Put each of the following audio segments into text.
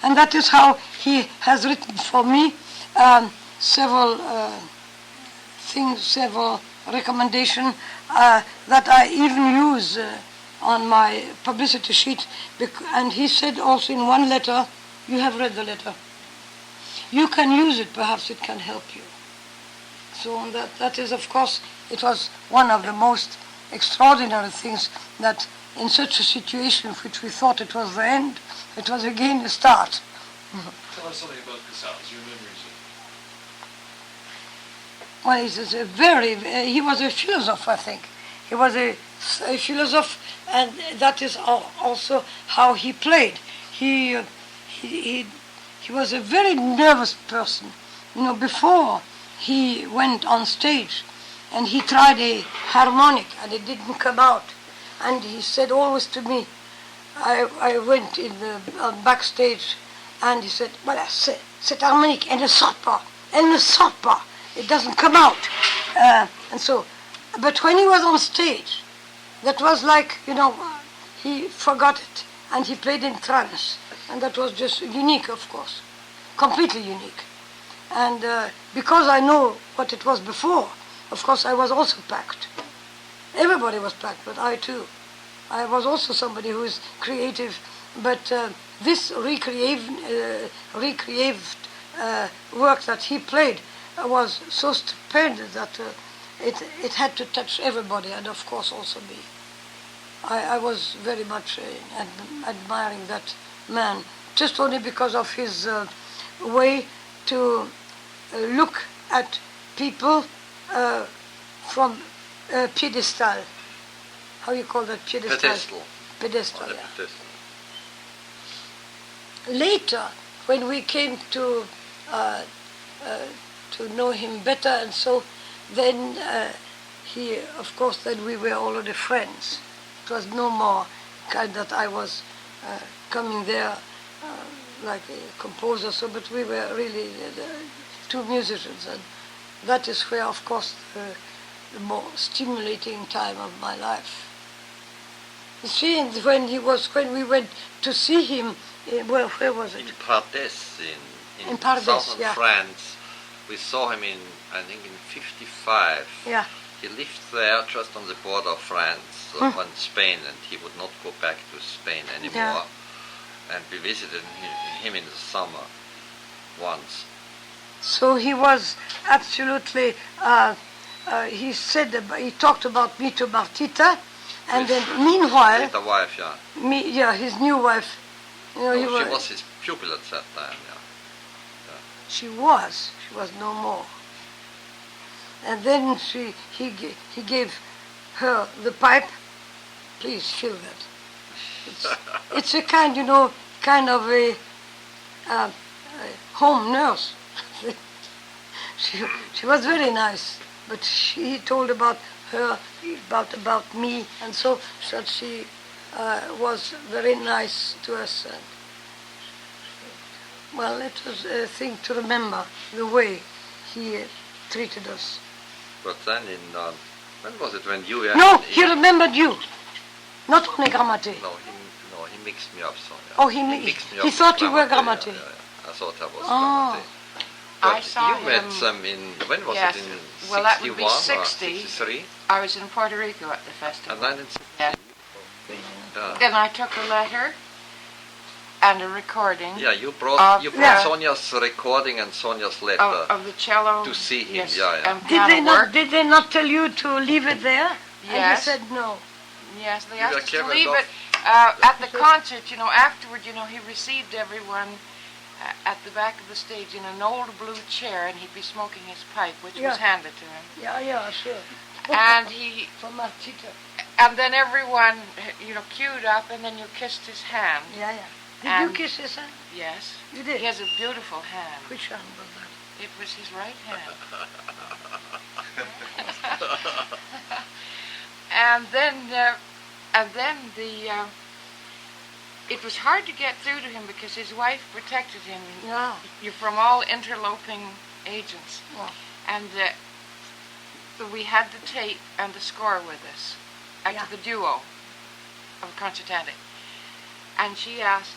And that is how he has written for me several things, several recommendations that I even use on my publicity sheet. And he said also in one letter, you have read the letter, you can use it, perhaps it can help you. So that is, of course, it was one of the most extraordinary things that in such a situation which we thought it was the end, it was again a start. Tell us something about Casals, your memories of Well, he was a philosopher, I think. He was a philosopher, and that is also how he played. He was a very nervous person. Before he went on stage, and he tried a harmonic, and it didn't come out. And he said always to me, I went in the backstage, and he said, voilà, cette harmonique, elle ne sort pas, it doesn't come out. But when he was on stage, that was like, he forgot it, and he played in trance, and that was just unique, of course, completely unique. And because I know what it was before, of course, I was also packed. Everybody was packed, but I too. I was also somebody who is creative, but this recreated work that he played was so stupendous that it had to touch everybody, and of course also me. I was very much admiring that man, just only because of his way to look at people from pedestal. How you call that, pedestal? Pedestal, yeah. Pedestal. Later, when we came to know him better, and so then he, of course, then we were already friends. It was no more kind that I was coming there like a composer, so, but we were really two musicians, and that is where, of course, the more stimulating time of my life. You see, when we went to see him, where was it? In Pardes, in Pardes, southern yeah. France. We saw him I think in 55. Yeah. He lived there just on the border of France, on Spain, and he would not go back to Spain anymore. Yeah. And we visited him in the summer once. So he was absolutely, he talked about me to Martita, and then meanwhile, the wife, yeah. his new wife, She was his pupil at that time, yeah. She was no more. And then he gave her the pipe. Please fill that. It's a kind of a home nurse. She was very nice, but he told about her, about me, and so that she was very nice to us. And, well, it was a thing to remember, the way he treated us. But then when was it when you were... No, he remembered you. Not only Gramatté. No, he mixed me up, so... Yeah. Oh, he mixed me up. He thought you were Gramatté. Gramatté. Yeah. I thought I was Gramatté. I saw you him... met some when was yes, it, in 61 well, that would be 60. or 63? I was in Puerto Rico at the festival. And then in 60. Yeah. Then I took a letter and a recording. Yeah, you brought Sonia's recording and Sonia's letter of the cello to see him. Yes, Yeah. Did they not tell you to leave it there? Yes. And you said no. Yes, they asked us to leave it at the concert. Afterward, he received everyone at the back of the stage in an old blue chair, and he'd be smoking his pipe, which was handed to him. Yeah, sure. And he... From Martita. And then everyone, queued up, and then you kissed his hand. Yeah. Did you kiss his hand? Yes. You did? He has a beautiful hand. Which hand was that? It was his right hand. and then it was hard to get through to him because his wife protected him. Yeah. You're from all interloping agents. Yeah. And so we had the tape and the score with us, the duo of Concertante. And she asked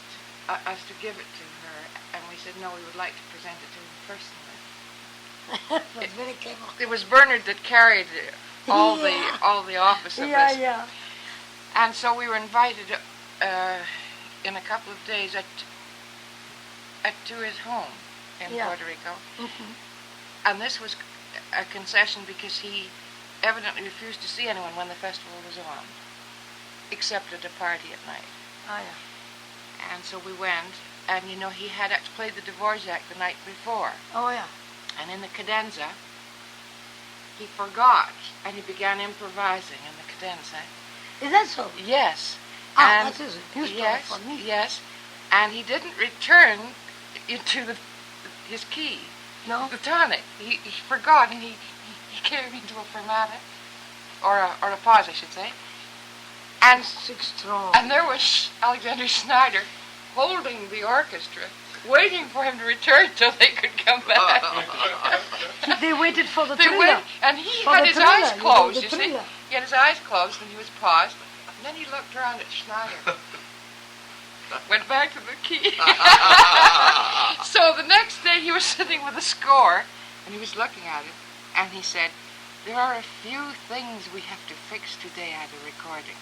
us to give it to her, and we said no, we would like to present it to him personally. It was very clever. It was Bernard that carried all Yeah. the office of Yeah, this. yeah. And so we were invited in a couple of days to his home in Yeah. Puerto Rico. Mhm. And this was a concession because he evidently refused to see anyone when the festival was on, except at a party at night. Oh, yeah. And so we went, and he had actually played the Dvorak the night before. Oh, yeah. And in the cadenza, he forgot, and he began improvising in the cadenza. Is that so? Yes. Ah, and that is a new story yes, for me. yes. And he didn't return into his key, No? the tonic. He forgot, and he came into a fermata, or a pause, I should say. And Six strong. And there was Alexander Schneider holding the orchestra, waiting for him to return till they could come back. They waited for the They thriller. went, and he For had the his thriller, eyes closed, the you see. thriller. He had his eyes closed, and he was paused. And then he looked around at Schneider. Went back to the key. So the next day he was sitting with a score, and he was looking at it, and he said, "There are a few things we have to fix today at the recording."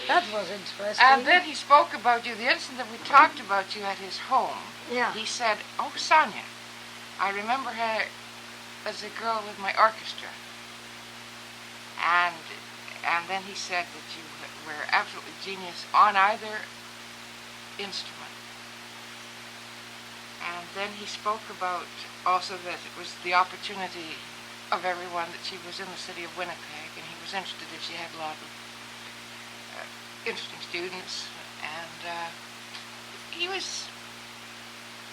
That was interesting. And then he spoke about you, the instant that we talked about you at his home. Yeah. He said, "Oh, Sonia, I remember her as a girl with my orchestra." And then he said that you were absolutely genius on either instrument. And then he spoke about also that it was the opportunity of everyone, that she was in the city of Winnipeg, and he was interested if she had a lot of interesting students. And he was,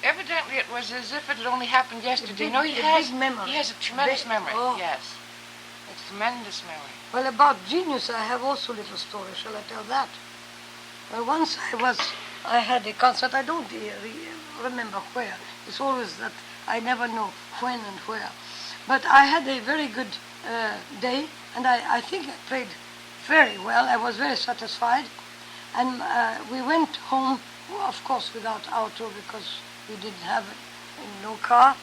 evidently it was as if it had only happened yesterday. big- No, a he big memory. He has a tremendous Big- memory, oh. yes. A tremendous memory. Well, about genius, I have also a little story. Shall I tell that? Well, once I had a concert. I don't remember where. It's always that I never know when and where. But I had a very good day, and I think I played very well. I was very satisfied. And we went home, of course, without auto because we didn't have no car.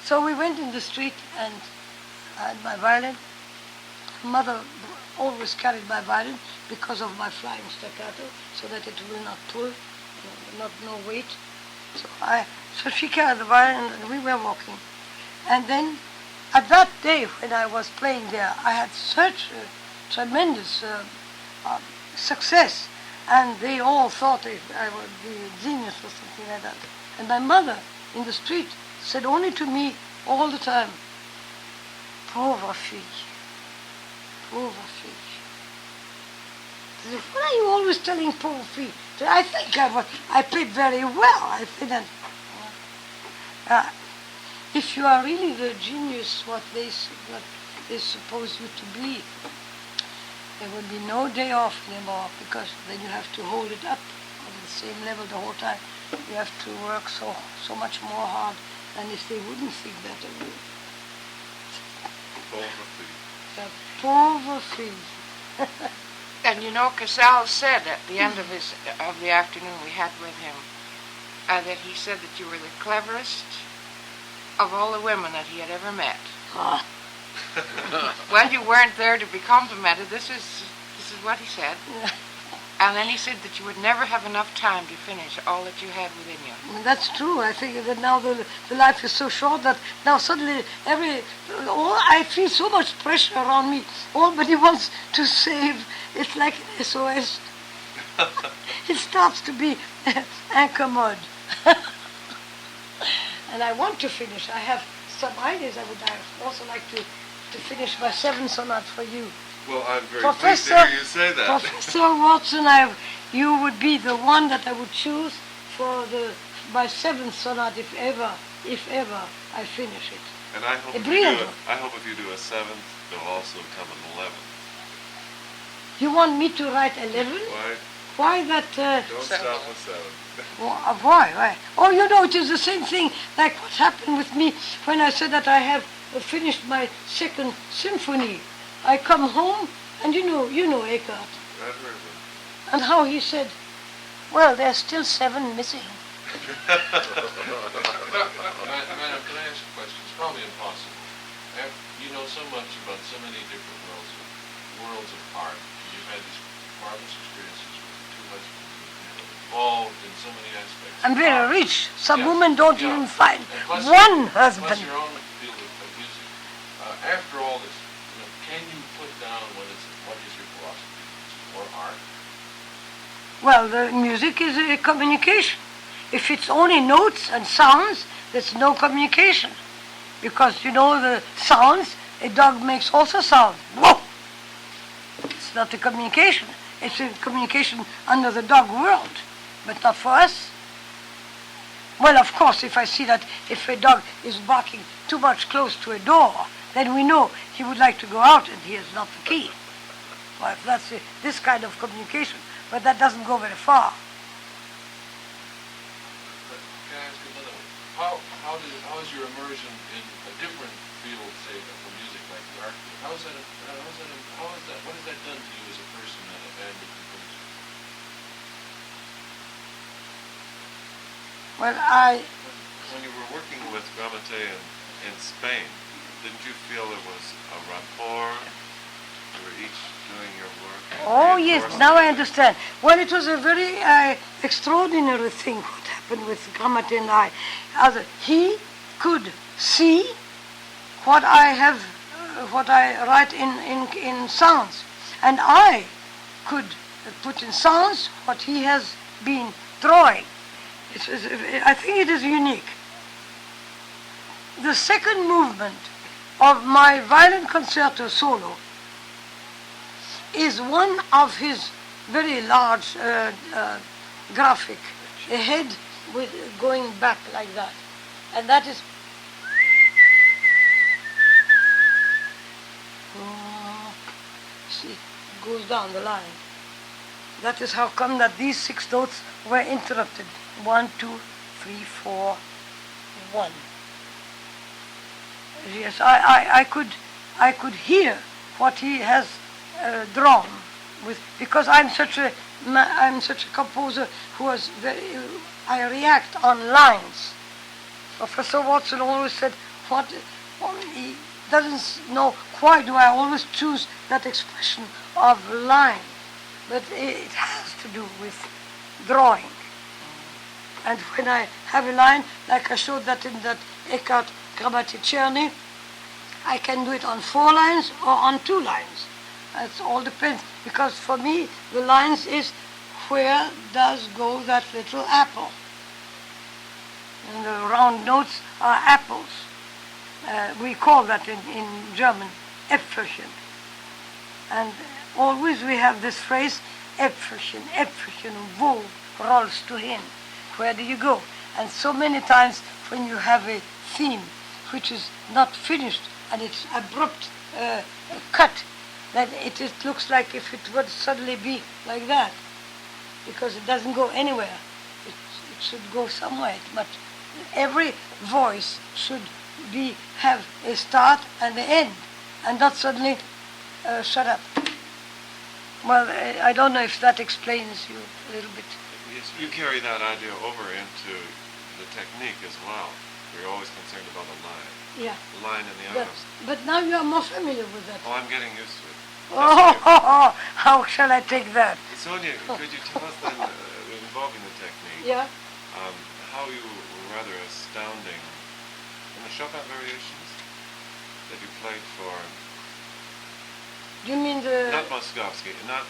So we went in the street, and I had my violin. Mother always carried my violin because of my flying staccato, so that it will not pull, no weight. So she carried the violin, and we were walking. And then, at that day when I was playing there, I had such a tremendous success, and they all thought I would be a genius or something like that. And my mother in the street said only to me all the time, "Pauvre fille. Pauvre fille." She said, "What are you always telling pauvre fille?" I think I played very well. I think that if you are really the genius, what they suppose you to be, there will be no day off anymore, because then you have to hold it up on the same level the whole time. You have to work so much more hard than if they wouldn't think that of you. The pauvre fille. And Casal said at the end of the afternoon we had with him, that he said that you were the cleverest of all the women that he had ever met. Ah, Well, you weren't there to be complimented. This is what he said. And then he said that you would never have enough time to finish all that you had within you. that's true. I think that now the life is so short that now suddenly I feel so much pressure around me. Everybody wants to save. It's like SOS. It starts to be incommode. And I want to finish. I have some ideas. I would also like to finish my 7th sonata for you. Well, I'm very pleased to hear you say that. Professor Watson, you would be the one that I would choose for my 7th sonata if ever I finish it. And I hope, if you do a 7th, there'll also come an 11th. You want me to write 11? Why? Why that? Don't stop with 7. Why? Oh, it is the same thing like what happened with me when I said that I have finished my 2nd symphony. I come home, and you know Eckhardt. I've heard of And how he said, well, there's still 7 missing. Madam, can I ask a question? It's probably impossible. You know so much about so many different worlds of art. You've had these marvelous experiences with the 2 husbands and involved in so many aspects. I'm very art. rich. Some Yes, women don't yeah. even find And plus one Plus husband. your own field of music. After all this, can you put down what is your philosophy? Is it more art? Well, the music is a communication. If it's only notes and sounds, there's no communication. Because, the sounds, a dog makes also sound. Whoa! It's not a communication. It's a communication under the dog world, but not for us. Well, of course, if I see that if a dog is barking too much close to a door, then we know he would like to go out and he has not the key. Well, that's this kind of communication, but that doesn't go very far. But can I ask another one? How is your immersion in a different field, say, for music like the art field? What has that done to you as a person and a composer? Well, When you were working with Gramatté in Spain, didn't you feel there was a rapport? You were each doing your work? Oh, yes, now I understand. Well, it was a very extraordinary thing what happened with Gramatté and I. He could see what I write in sounds, and I could put in sounds what he has been drawing. I think it is unique. The second movement of my violin concerto solo is one of his very large graphic, a head with going back like that, and that is see, it goes down the line. That is how come that these 6 notes were interrupted. 1, 2, 3, 4, 1. Yes, I could hear what he has drawn with, because I'm such a composer who was I react on lines. Professor Watson always said he doesn't know why do I always choose that expression of line, but it has to do with drawing. And when I have a line, like I showed that in that Eckhardt-Gramatté journey, I can do it on 4 lines or on 2 lines. It all depends, because for me the lines is where does go that little apple. And the round notes are apples. We call that in German Äpfelchen. And always we have this phrase, Äpfelchen, Äpfelchen, wo rollst du hin? Where do you go? And so many times when you have a theme which is not finished and it's abrupt cut, then it looks like if it would suddenly be like that, because it doesn't go anywhere. It should go somewhere. But every voice should have a start and an end, and not suddenly shut up. Well, I don't know if that explains you a little bit. Yes, you carry that idea over into the technique as well. You're always concerned about the line. Yeah. The line and the arms. But now you are more familiar with that. Oh, I'm getting used to it. Oh, how shall I take that? Sonia, could you tell us then, involving the technique, Yeah. how you were rather astounding in the Chopin variations that you played for, You mean the... not Moskovsky, not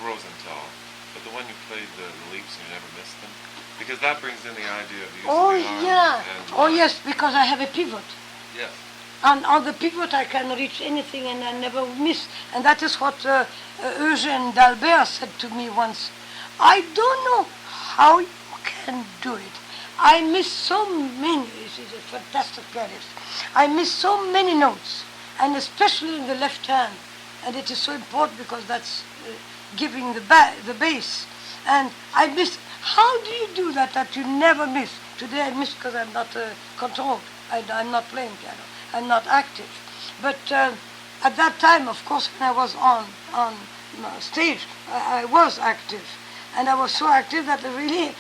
Rosenthal, but the one you played the leaps and you never missed them? Because that brings in the idea of using Oh, the arms yeah. and Oh, yes, because I have a pivot. Yes. And on the pivot I can reach anything and I never miss. And that is what Eugène d'Albert said to me once. I don't know how you can do it. I miss so many, he's a fantastic pianist. I miss so many notes, and especially in the left hand. And it is so important because that's giving the bass. And I miss, how do you do that you never miss? Today I miss because I'm not controlled. I'm not playing piano. I'm not active. But at that time, of course, when I was on stage. I was active, and I was so active that really,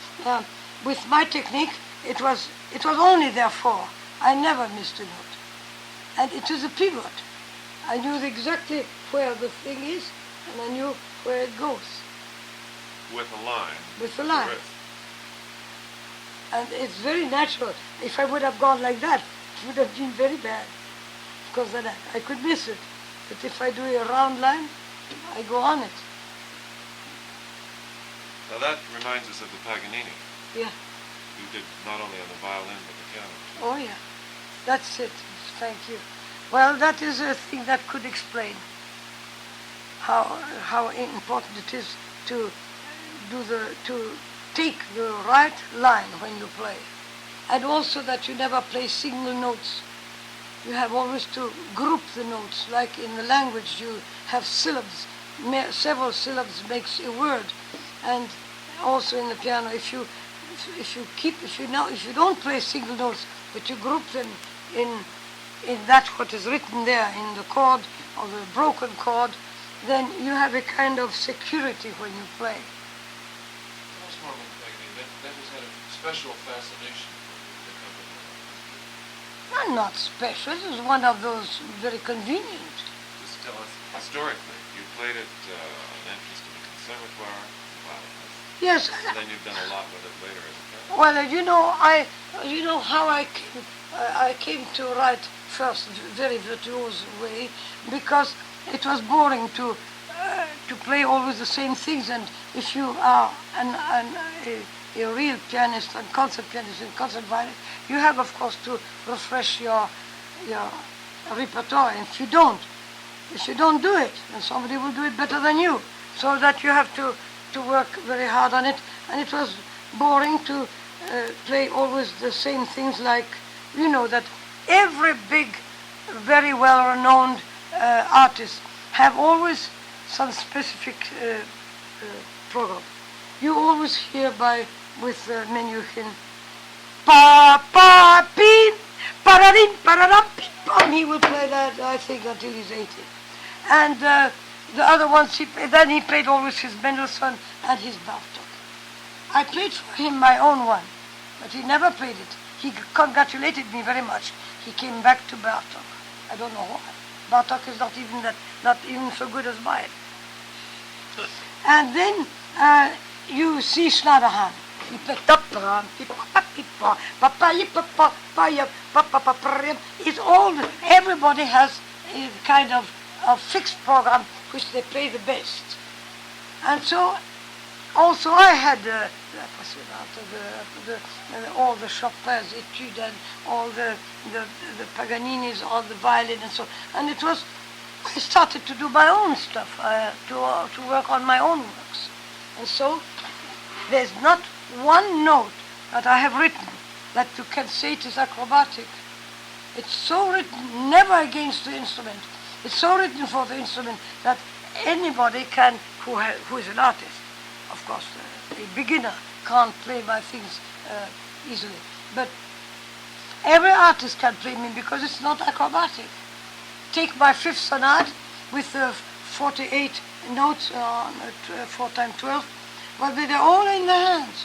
with my technique, it was only therefore. I never missed a note, and it was a pivot. I knew exactly where the thing is, and I knew where it goes. With a line. With a line. Wrist. And it's very natural. If I would have gone like that, it would have been very bad, because then I could miss it. But if I do a round line, I go on it. Now that reminds us of the Paganini. Yeah. You did not only on the violin but the piano. Oh yeah. That's it. Thank you. Well, that is a thing that could explain how important it is to take the right line when you play, and also that you never play single notes. You have always to group the notes, like in the language you have syllables. Several syllables makes a word, and also in the piano, if you don't play single notes, but you group them in that what is written there in the chord or the broken chord, then you have a kind of security when you play. Tell us more about Paganini. That has had a special fascination for the company. Well, not special. It was one of those very convenient. Just tell us, historically, you played it an entrance to the conservatoire, violinist. Yes. And then you've done a lot with it later as a pianist. Well, you know how I came to write first very virtuose way, because it was boring to play always the same things, and if you are a real pianist and concert pianist and concert violinist, you have of course to refresh your repertoire. And if you don't do it, then somebody will do it better than you. So that you have to work very hard on it, and it was boring to play always the same things, like, you know, that every big, very well-renowned artist have always some specific program. You always hear with Menuhin, pa pa pin, paradim pararam pin pam. He will play that, I think, until he's 80. And the other ones, then he played always his Mendelssohn and his Bartok. I played for him my own one, but he never played it. He congratulated me very much. He came back to Bartok. I don't know why. Bartok is not even so good as mine. And then you see Schneiderhan. He played it's all. Everybody has a kind of a fixed program which they play the best. And so also I had all the Chopin's etudes and all the Paganini's, all the violin and so. And it was, I started to do my own stuff, to work on my own works. And so there's not one note that I have written that you can say it is acrobatic. It's so written, never against the instrument. It's so written for the instrument that anybody can, who is an artist. Of course, a beginner can't play my things easily. But every artist can play me because it's not acrobatic. Take my fifth sonata with the 48 notes on 4 times 12. Well, they're all in the hands.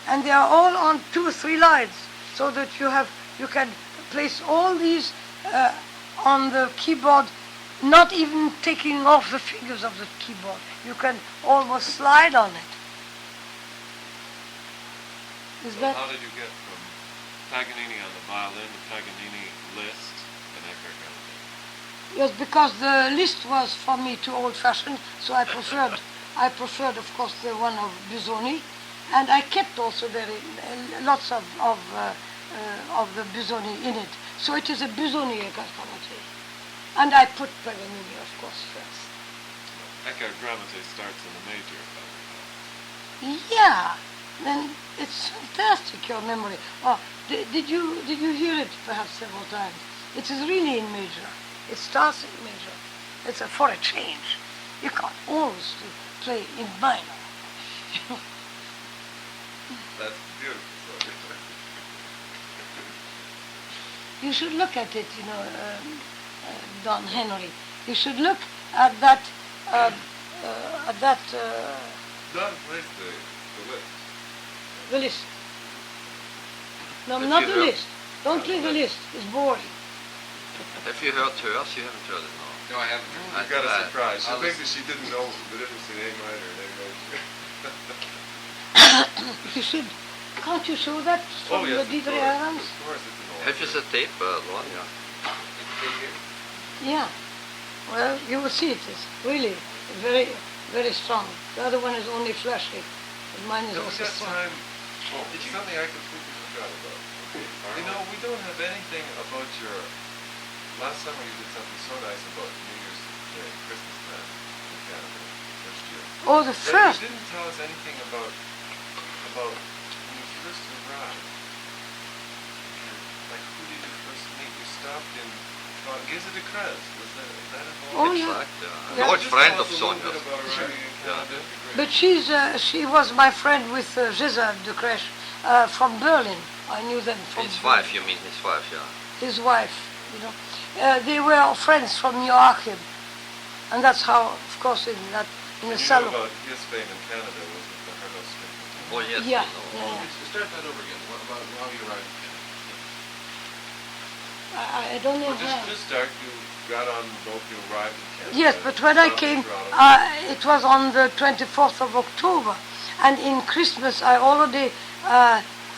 And they are all on 2 or 3 lines, so that you can place all these on the keyboard, not even taking off the fingers of the keyboard. You can almost slide on it. How did you get from Paganini on the violin to Paganini Liszt and Eckhardt-Gramatté? Yes, because the Liszt was for me too old-fashioned, so I preferred, of course, the one of Busoni, and I kept also lots of the Busoni in it. So it is a Busoni Eckhardt-Gramatté, and I put Paganini, of course, first. Eckhardt-Gramatté starts in the major, if I recall. Yeah, then it's fantastic, your memory. Oh, did you hear it perhaps several times? It is really in major. It starts in major. It's for a change. You can't always play in minor. That's beautiful. You should look at it, Don Henry. You should look at that at that Don plays the list. the list. No, If not you the heard- list. Don't play the list. It's boring. Have you heard hers? You haven't heard it now. No, I haven't. You got a I- surprise. I'll Maybe she didn't know the difference between A minor and A major. You should. Can't you show that from Oh, yes, the of Dieter course. Ahrens? Of course, it's an old Have you the tape, Lorne? Yeah. Yeah. Well, you will see it. It's really very, very strong. The other one is only flashy. But mine is Have we also got strong. time? Something I completely forgot about. You know, we don't have anything about your... Last summer you did something so nice about New Year's Day, Christmas Mass in Canada, first year. Oh, the But first. you didn't tell us anything about when you first arrived. Like, who did you first meet? You stopped in Geza de Crez. Was that involved? Oh, yeah. Exact, yeah. Yeah. An old Just friend tell of us a little Sonia's. bit about arriving in Yeah. Canada. That'd be great. But she was my friend with Geza de Crez from Berlin. I knew them from His Berlin. wife, you mean his wife, yeah. His wife, you know. They were friends from Joachim. And that's how, of course, in the You know salon. about his fame in Canada was with the Herdos Smith. Oh, yes, Yeah, we know. yeah. Start that over again. What about how you arrived? I don't know Well, just how. to start, you got on the boat, you arrived in Canada. Yes, but when I Stopped came, in Toronto. it was on the 24th of October. And in Christmas, I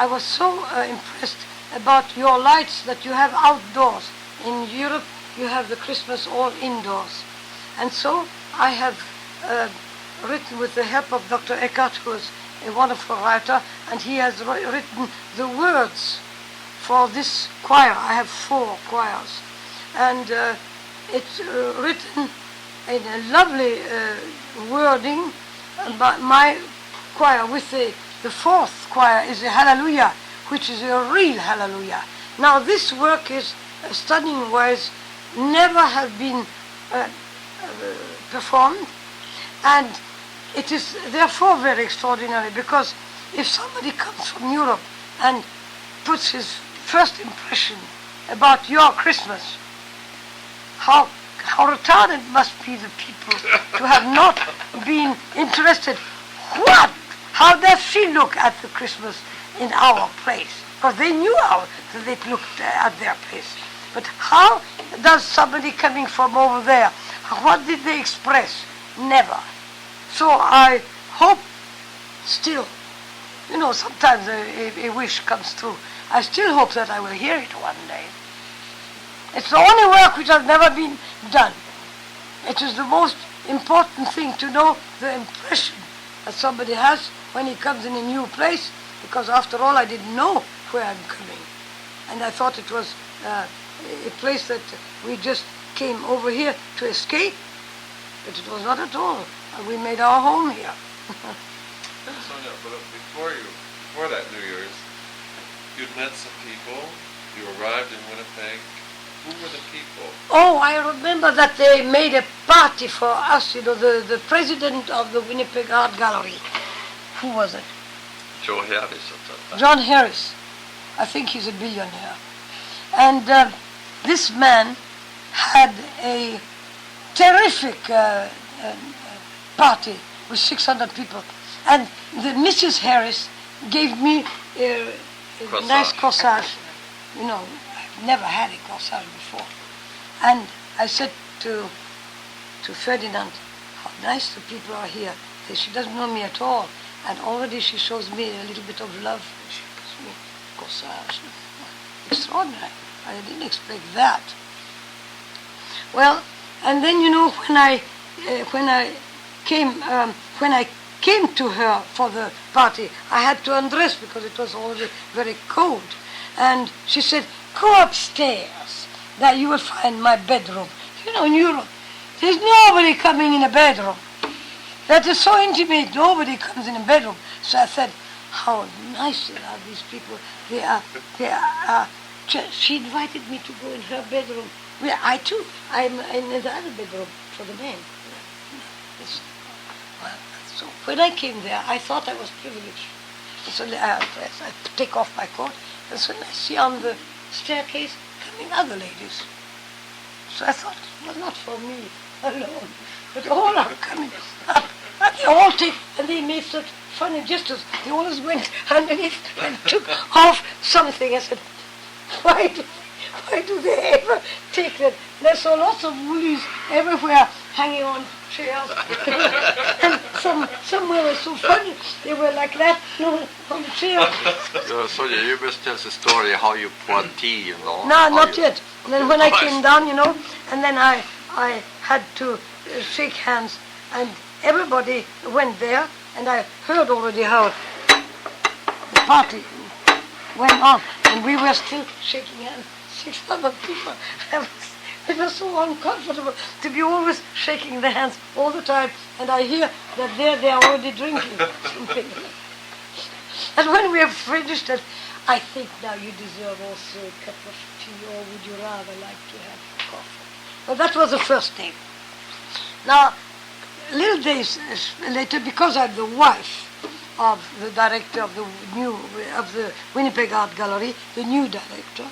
was so impressed about your lights that you have outdoors. In Europe, you have the Christmas all indoors. And so I have written with the help of Dr. Eckhardt, who is a wonderful writer, and he has written the words for this choir. I have 4 choirs. And it's written in a lovely wording by my choir. With the 4th choir is a hallelujah, which is a real hallelujah. Now this work is stunning-wise, never have been performed, and it is therefore very extraordinary, because if somebody comes from Europe and puts his first impression about your Christmas, how retarded must be the people to have not been interested. What? How does she look at the Christmas in our place? Because they knew how they looked at their place. But how does somebody coming from over there, what did they express? Never. So I hope still, you know, sometimes a wish comes true. I still hope that I will hear it one day. It's the only work which has never been done. It is the most important thing to know the impression that somebody has when he comes in a new place, because after all I didn't know where I'm coming. And I thought it was a place that we just came over here to escape, but it was not at all. We made our home here. Sonia, but before that New Year's, you'd met some people, you arrived in Winnipeg. Who were the people? Oh, I remember that they made a party for us, you know, the president of the Winnipeg Art Gallery. Who was it? Joe Harris at that time. John Harris. I think he's a billionaire. And this man had a terrific party with 600 people. And the Mrs. Harris gave me a nice corsage. You know, I've never had a corsage before. And I said to Ferdinand, how nice the people are here. She doesn't know me at all. And already she shows me a little bit of love. She gives me corsage. Extraordinary. I didn't expect that. Well, and then, you know, when I came to her for the party, I had to undress because it was already very cold. And she said, go upstairs, that you will find my bedroom. You know, in Europe, there's nobody coming in a bedroom. That is so intimate, nobody comes in a bedroom. So I said, how nice are these people. She invited me to go in her bedroom. Well, I too, I'm in the other bedroom for the men. So when I came there, I thought I was privileged. So I take off my coat, and so I see on the staircase coming other ladies. So I thought it was not for me alone, but all are coming up. And they all take, and they made such funny gestures. They always went underneath and took off something. I said, why do they ever take that? There saw lots of woolies everywhere hanging on chairs. And some were so funny. They were like that, on the chair. So you must tell the story how you poured tea, No, not yet. And then when I came down, and then I had to shake hands, and everybody went there, and I heard already how the party went on, and we were still shaking hands, 600 people. It was so uncomfortable to be always shaking the hands all the time, and I hear that there they are already drinking something. And when we have finished that, I think now you deserve also a cup of tea, or would you rather like to have coffee? Well, that was the first thing. Now, little days later, because I'm the wife of the director of the Winnipeg Art Gallery, the new director,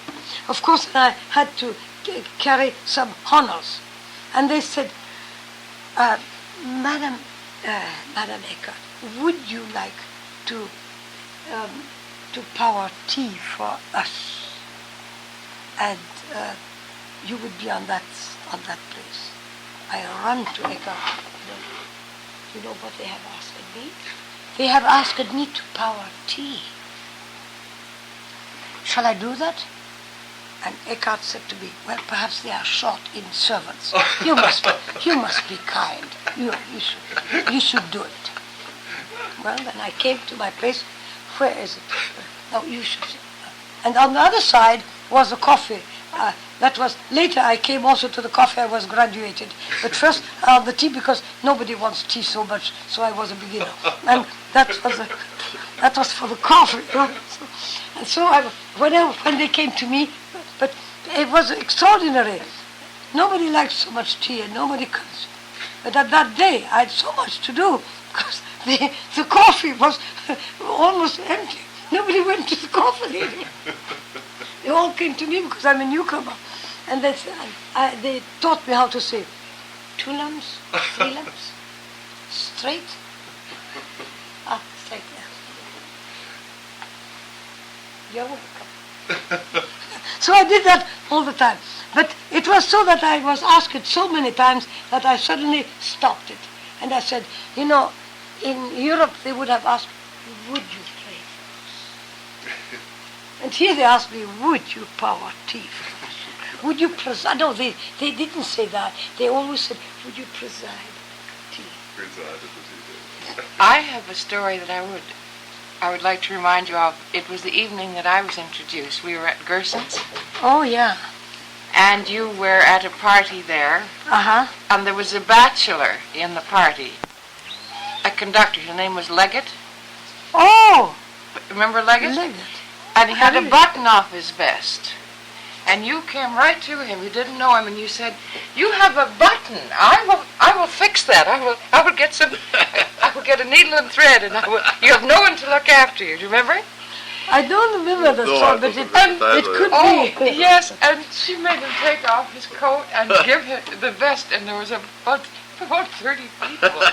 of course I had to carry some honors. And they said, Madam Eckhardt, would you like to power tea for us? And you would be on that place. I run to Eckhardt. You know what they have asked me? They have asked me to power tea. Shall I do that? And Eckhardt said to me, well, perhaps they are short in servants. You must be kind. You should do it. Well, then I came to my place. Where is it? No, you should. And on the other side was the coffee. That was later. I came also to the coffee. I was graduated, but first the tea, because nobody wants tea so much. So I was a beginner, and that was for the coffee. And so when they came to me, but it was extraordinary. Nobody liked so much tea, and nobody comes. But at that day, I had so much to do because the coffee was almost empty. Nobody went to the coffee anymore. They all came to me because I'm a newcomer. And they taught me how to say 2 lumps, 3 lumps, straight. Straight, yeah. You're welcome. So I did that all the time. But it was so that I was asked it so many times that I suddenly stopped it. And I said, in Europe they would have asked, would you pray for us? And here they asked me, would you power tea for us? Would you preside? No, they didn't say that. They always said, would you preside tea? I have a story that I would like to remind you of. It was the evening that I was introduced. We were at Gerson's. Oh, yeah. And you were at a party there. Uh-huh. And there was a bachelor in the party. A conductor. His name was Leggett. Oh! Remember Leggett? Leggett. And he had a button off his vest. And you came right to him. You didn't know him, and you said, "You have a button. I will fix that. I will get some. I will get a needle and thread, and you have no one to look after you." Do you remember? I don't remember the song, but it could be. Yes, and she made him take off his coat and give him the vest, and there was about 30 people.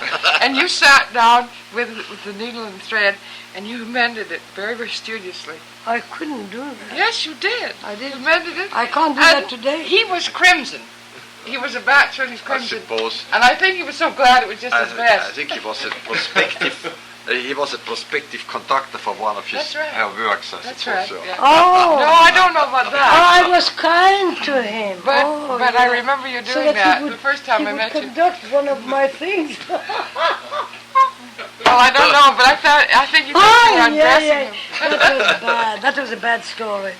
And you sat down with the needle and thread, and you mended it very, very studiously. I couldn't do that. Yes, you did. I did. You mended it. I can't do that today. He was crimson. He was a bachelor and he's crimson. I suppose. And I think he was so glad it was just his vest. I think he was a prospective. He was a prospective conductor for one of his works. That's right. Yeah. Oh. No, I don't know about that. Oh, I was kind to him. But I remember you doing that the first time I met you. He would conduct one of my things. Oh, I don't know, but I think you were undressing him. That was bad. That was a bad story.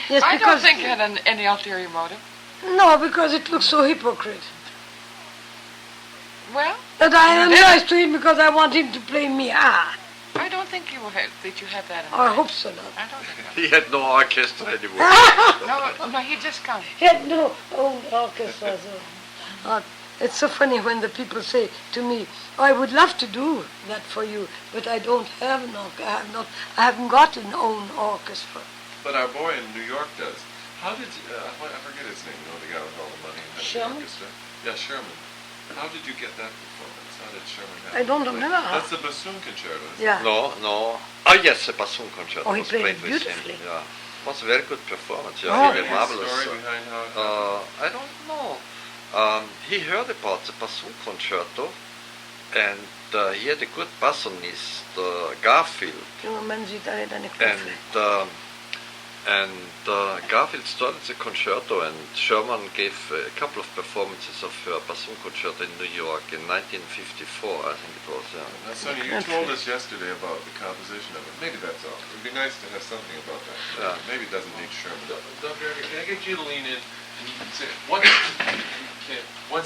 Yes, I don't think it had any ulterior motive. No, because it looks so hypocrite. Well, that I am nice to him because I want him to play me. I don't think you had that in mind. I hope so not. I don't think so. He had no orchestra anymore. No, he just come. He had no own orchestra. It's so funny when the people say to me, "I would love to do that for you, but I don't have an orchestra. I haven't got an own orchestra." But our boy in New York does. How did I forget his name? You know, the guy with all the money and had the Sherman? orchestra. Yeah, Sherman. How did you get that performance? How did Sherman have I don't it? remember. That's the bassoon concerto, isn't Yeah. No. Oh yes, the bassoon concerto Oh, he was played played it with beautifully. him. Yeah, it was a very good performance. Yeah, Oh, really yes. marvelous. Story behind how it happened? I don't know. He heard about the bassoon concerto, and he had a good bassonist, Garfield, Jongen ziet uit en ik vind and Garfield started the concerto, and Sherman gave a couple of performances of her bassoon concerto in New York in 1954, I think it was. Yeah. Now, Sonny, you told us yesterday about the composition of it. Maybe that's all. It would be nice to have something about that. Yeah. Maybe it doesn't need Sherman. Dr. Eckhardt, can I get you to lean in and say, what's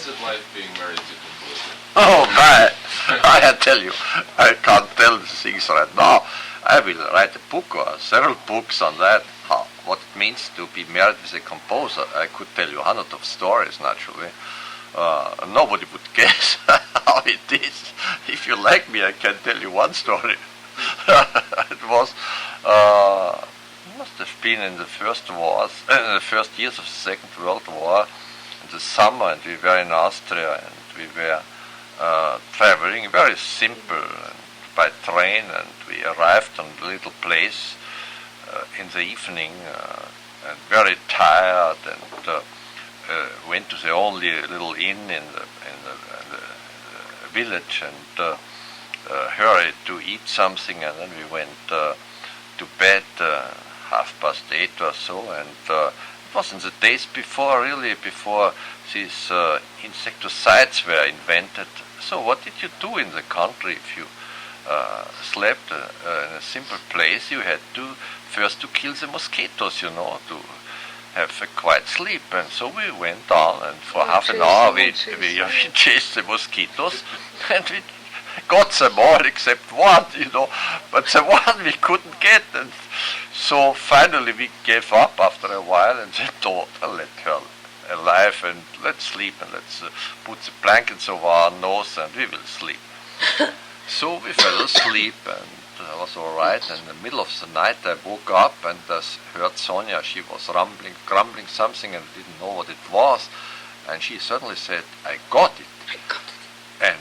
it like being married to composer? Oh my, I tell you, I can't tell the things right now. I will write a book or several books on that, what it means to be married with a composer. I could tell you hundreds of stories, naturally. Nobody would guess how it is. If you like me, I can tell you one story. It must have been in the first years of the Second World War, in the summer, and we were in Austria, and we were traveling very simple and by train, and we arrived on a little place in the evening, and very tired, and went to the only little inn in the village, and hurried to eat something, and then we went to bed 8:30 or so, and it was in the days before these insecticides were invented. So what did you do in the country if you slept in a simple place? You had first to kill the mosquitoes, to have a quiet sleep. And so we went down, and for half an hour we chased the mosquitoes, and we got them all except one, but the one we couldn't get. And so finally we gave up after a while and said, "Oh, let her alive, and let's sleep, and let's put the blankets over our nose, and we will sleep." So we fell asleep, and it was all right. And in the middle of the night I woke up, and I heard Sonia. She was grumbling something, and didn't know what it was. And she suddenly said, "I got it." And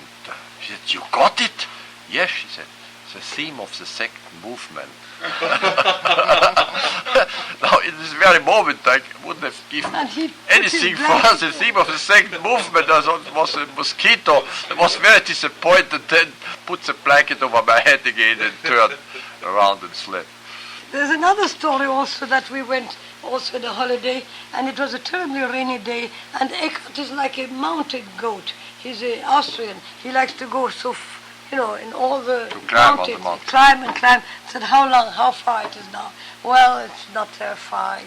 she said, "You got it?" "Yes," she said, "the theme of the second movement." Now, in this very moment, I wouldn't have given anything for the theme of the second movement. I thought it was a mosquito. I was very disappointed, then put the blanket over my head again and turned around and slept. There's another story also that we went also on a holiday, and it was a terribly rainy day, and Eckhardt is like a mounted goat. He's an Austrian. He likes to go in all the mountains. Climb and climb. Said, how far it is now? Well, it's not very far.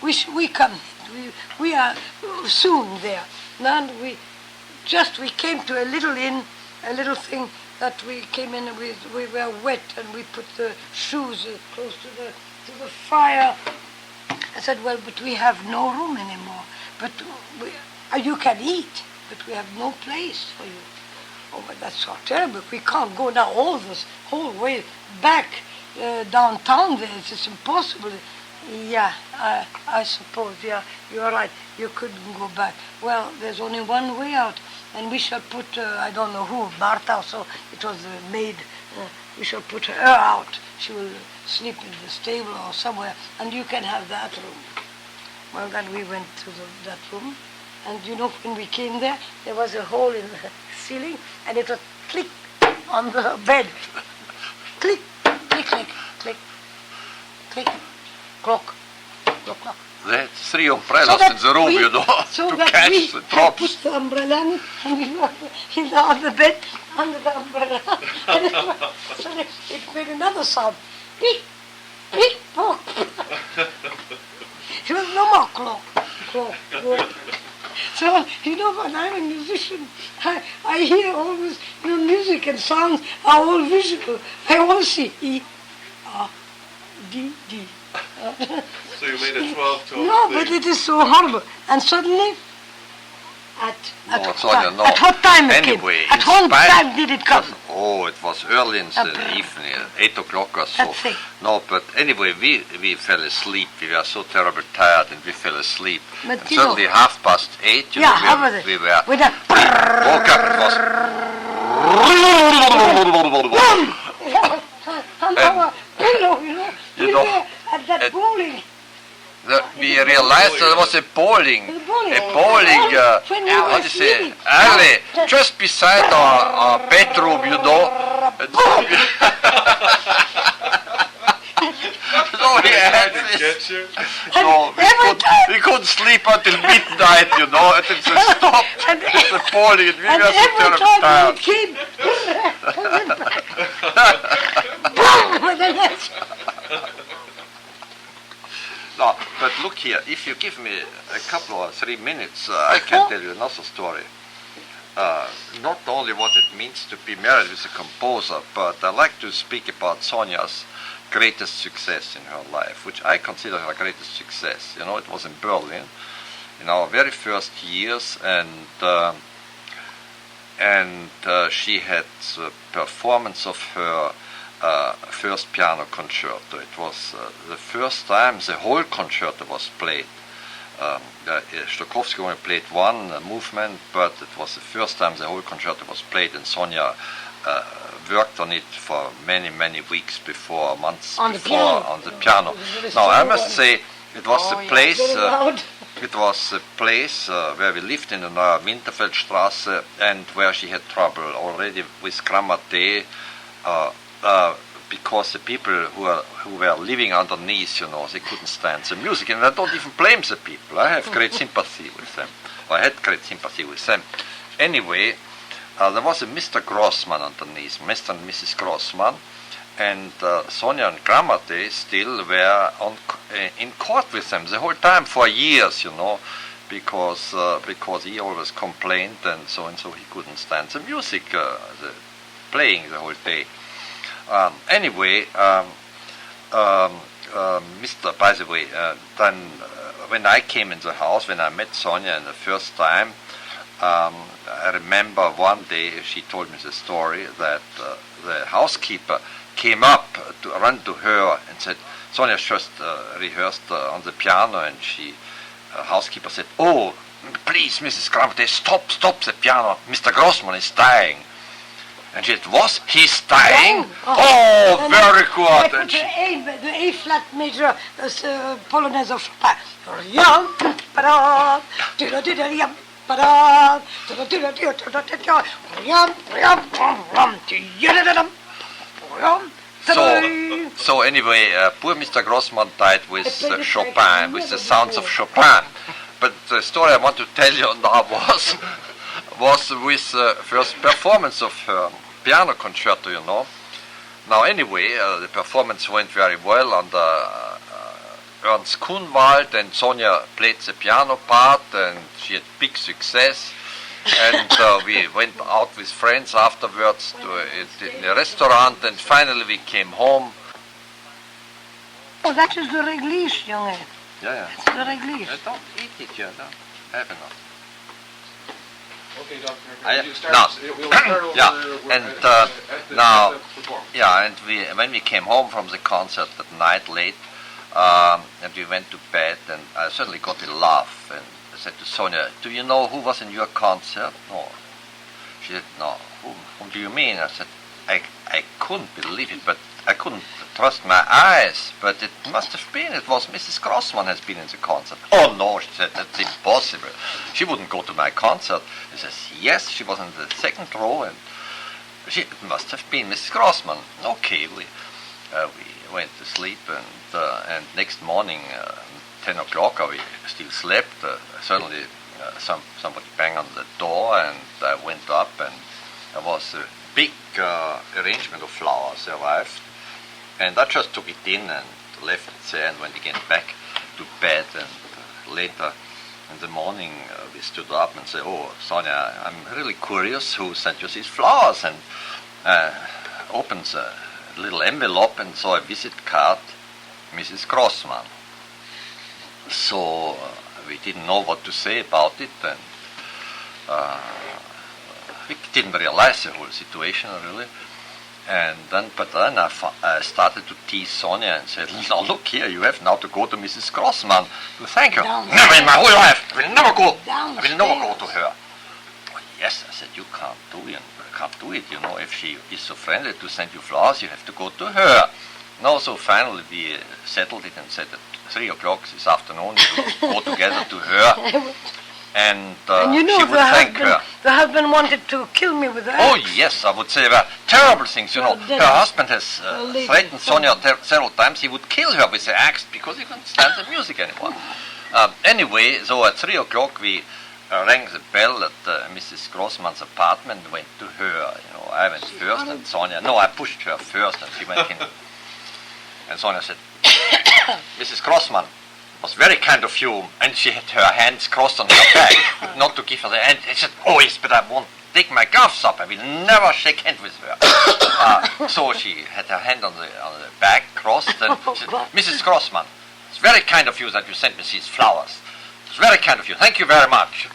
We come. We are soon there. Then we came to a little inn, a little thing that we came in with. We were wet, and we put the shoes close to the fire. I said, well, but we have no room anymore. But you can eat, but we have no place for you. Oh, but that's so terrible. We can't go now all this whole way back downtown there. It's impossible. Yeah, I suppose. Yeah, you're right. You couldn't go back. Well, there's only one way out, and we shall put, I don't know who, Martha, so it was the maid. We shall put her out. She will sleep in the stable or somewhere, and you can have that room. Well, then we went to that room, and when we came there was a hole in the ceiling, and it was click on the bed. Click, click, click, click, click, clock, clock. They had 3 umbrellas in the room, to catch the drops. Put the umbrella in, and we were on the bed under the umbrella. And it made another sound. Click, click, clock. There was no more clock. So, when I'm a musician, I hear always, music and sounds are all visual. I always see E, A, D, D. So you made a 12-tone No, thing. but it is so horrible. And suddenly, Sonia, no. At what time it Anyway, came? At what time did it come? Oh, it was early in the evening, 8 o'clock or so. Let's see. No, but anyway, we fell asleep. We were so terribly tired and we fell asleep. But And you know- suddenly 8:30, Yeah, how was it? we were With a woke up. It was you know, at that bowling. we realized there was a bowling, The bowling. a bowling, When we how were do you say, sleeping. alley, just beside our bedroom, you know. So we had this. Get you? So every time- we couldn't sleep until midnight, you know, until it stopped. And- The bowling, and we And were so every terribly time tired. it came, boom, with the net. No, but look here, if you give me a couple or 3 minutes, I can tell you another story. Not only what it means to be married with a composer, but I like to speak about Sonia's greatest success in her life, which I consider her greatest success. You know, it was in Berlin in our very first years, and she had a performance of her first piano concerto. It was the first time the whole concerto was played. Stokowski only played one movement, but it was the first time the whole concerto was played, and Sonia worked on it for many, many weeks before, months On the before, piano. on the piano. Very Now, I strong must one. say, it was the place. Very loud. It was a place where we lived in the Neue Winterfeldstraße, and where she had trouble already with Gramatté, because the people who were living underneath, you know, they couldn't stand the music, and I don't even blame the people. I have great sympathy with them. I had great sympathy with them. Anyway, there was a Mr. Grossman underneath, Mr. and Mrs. Grossman, and Sonia and Gramatté still were in court with them the whole time for years, you know, because he always complained and so he couldn't stand the music, the playing the whole day. Anyway, Mr. By the way, then when I came in the house, when I met Sonia the first time, I remember one day she told me the story that the housekeeper came up to run to her and said, Sonia just rehearsed on the piano, and housekeeper said, "Oh, please, Mrs. Gramatté, stop the piano. Mr. Grossman is dying." And she said, "What? He's dying? Oh, And very I good." put And she- the A flat major Polonaise of Chopin. Yum, ba-da, do-da-do-da, yum, ba-da, do-da-do-da, do-da-do-da, yum, yum, yum, do-da-da-dum, yum, ta-da. So anyway, poor Mr. Grossman died with I played it Chopin, like with the never sounds of before. Chopin. But the story I want to tell you now was with the first performance of her piano concerto, you know. Now anyway, the performance went very well under Ernst Kuhnwald, and Sonia played the piano part, and she had big success. And we went out with friends afterwards in a restaurant, and finally we came home. Oh, that is the réglisse, jongen. Yeah. That's the réglisse. Don't eat it, you know. Have enough. Okay, Dr. I- You start, now- we'll start over Yeah, with- and, at the now- performance. Yeah, and when we came home from the concert at night late, and we went to bed, and I suddenly got a laugh, and I said to Sonia, "Do you know who was in your concert?" "No." She said, "No, whom do you mean?" I said, I couldn't believe it, but I couldn't trust my eyes, but it must have been. It was Mrs. Grossman has been in the concert. "Oh no," she said, "that's impossible. She wouldn't go to my concert." I says, "Yes, she was in the second row, and it must have been Mrs. Grossman." Okay, we went to sleep, and next morning, 10 o'clock, we still slept. Suddenly, somebody banged on the door, and I went up, and there was a big arrangement of flowers arrived, and I just took it in and left it there and went again back to bed. And later in the morning, we stood up and said, "Oh, Sonia, I'm really curious who sent you these flowers," and opens a little envelope and saw a visit card, Mrs. Grossman. So we didn't know what to say about it, and we didn't realize the whole situation really. And then, I started to tease Sonia and said, "Now look here, you have now to go to Mrs. Grossman to thank her." Downstairs. "Never in my whole life. I will never go. I will Downstairs. never go to her." "Oh, yes," I said, "you can't do it. You know, if she is so friendly to send you flowers, you have to go to her." No, so finally we settled it and said at 3 o'clock this afternoon we would go together to her, and And you know, she would thank her. the husband wanted to kill me with the Oh axe. yes, I would say were terrible things. You know, Well, then her husband has lady threatened Sonia several times. He would kill her with the axe because he couldn't stand the music anymore. Anyway, so at 3 o'clock we rang the bell at Mrs. Grossman's apartment and went to her. You know, I went first and Sonia. No, I pushed her first and she went in. And Sonia said, "Mrs. Grossman, it was very kind of you," and she had her hands crossed on her back, not to give her the hand. I said, "Oh yes, but I won't take my gloves up. I will never shake hands with her." So she had her hand on the back crossed, and she said, "Mrs. Grossman, it's very kind of you that you sent me these flowers. It's very kind of you. Thank you very much."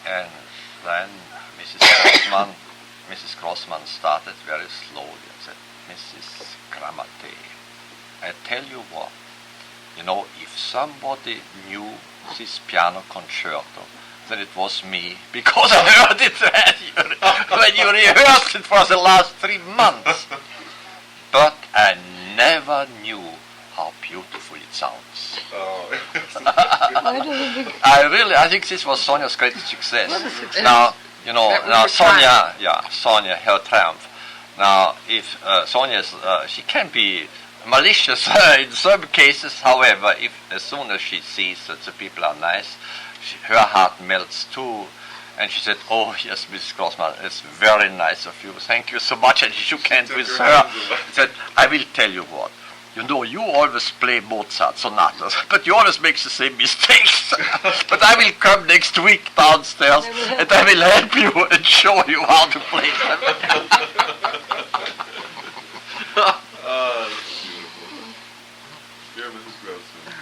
And then Mrs. Grossman started very slowly and said, "Mrs. Gramatté, I tell you what, you know, if somebody knew this piano concerto, then it was me, because I heard it when you rehearsed it for the last 3 months. But I never knew how beautiful it sounds." Oh. I think this was Sonia's greatest success. What a success. Now, you know, That was now her Sonia, her triumph. Now, if Sonia's, she can be malicious in some cases, however, if as soon as she sees that the people are nice, her heart melts too. And she said, "Oh yes, Mrs. Grossman, it's very nice of you. Thank you so much." And she shook hands took with her her. hands away. She said, "I will tell you what. You know, you always play Mozart sonatas, but you always make the same mistakes. But I will come next week downstairs and I will help you and show you how to play them." Oh, that's beautiful. Dear Mrs. Grossman.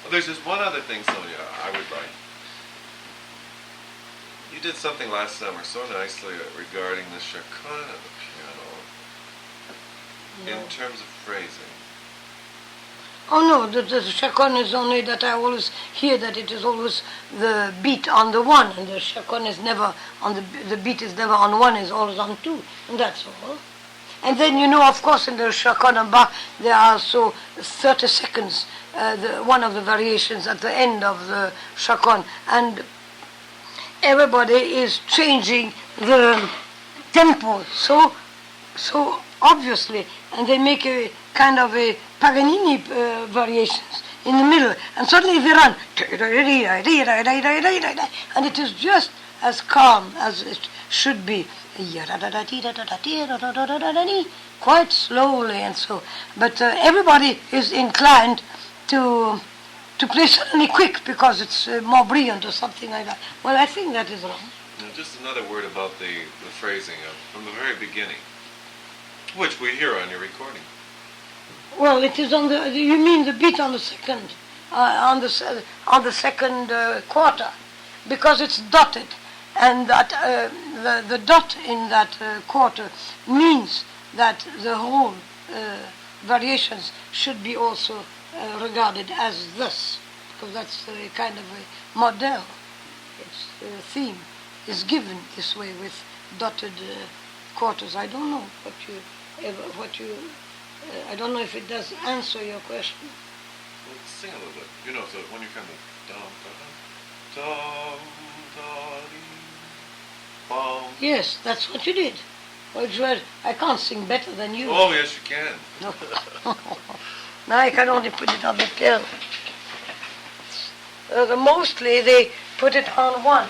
Well, there's just one other thing, Sonia, I would like. You did something last summer so nicely regarding the chaconne of the piano in terms of phrasing. Oh no, the chaconne is only that I always hear that it is always the beat on the one, and the chaconne is never on the beat is never on one, is always on two, and that's all. And then, you know, of course, in the chaconne and Bach, there are also 30 seconds, one of the variations at the end of the chaconne, and everybody is changing the tempo so obviously, and they make a kind of a Paganini variations in the middle, and suddenly they run, and it is just as calm as it should be, quite slowly and so. But everybody is inclined to play suddenly quick because it's more brilliant or something like that. Well, I think that is wrong. Now, just another word about the phrasing from the very beginning, which we hear on your recording. Well, it is on the. You mean the beat on the second, on the second quarter, because it's dotted, and that the dot in that quarter means that the whole variations should be also regarded as this, because that's a kind of a model. Its theme is given this way with dotted quarters. I don't know I don't know if it does answer your question. Well, sing a little bit. You know, so when you come to dum dum dum da dee bum. Yes, that's what you did. I can't sing better than you. Oh yes, you can. No. Now I can only put it on the piano. Mostly they put it on one.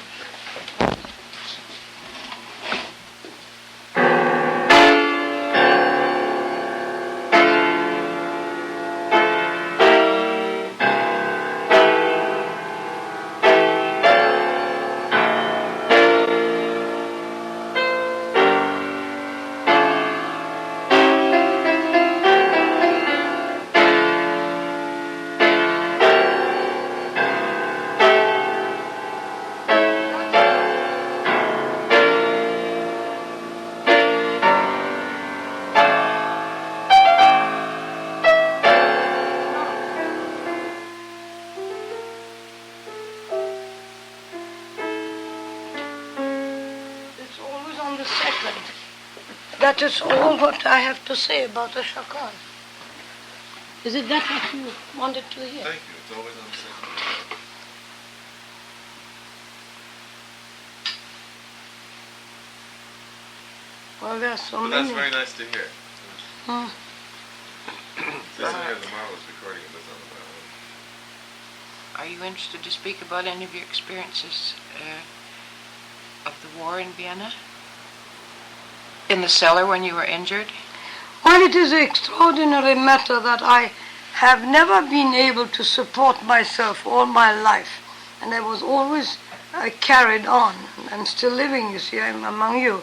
second. That is all what I have to say about the shakal. Is it that what you wanted to hear? Thank you. It's always on the second. Well, there are so But many. that's very nice to hear. Hmm. It doesn't have the marvelous recording it does on the violin. Are you interested to speak about any of your experiences of the war in Vienna? In the cellar when you were injured? Well, it is an extraordinary matter that I have never been able to support myself all my life. And I was always carried on. I'm still living, you see, I'm among you.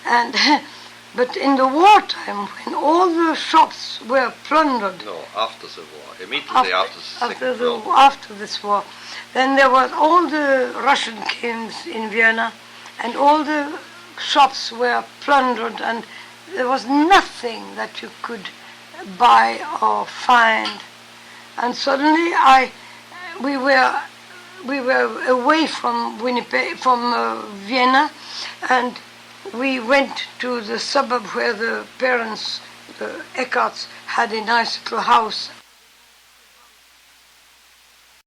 And but in the wartime, when all the shops were plundered, No, after the war, immediately after the Second World War. after this war, then there was all the Russian camps in Vienna, and all the shops were plundered, and there was nothing that you could buy or find. And suddenly we were away from Winnipeg, from Vienna, and we went to the suburb where the parents, the Eckarts, had a nice little house,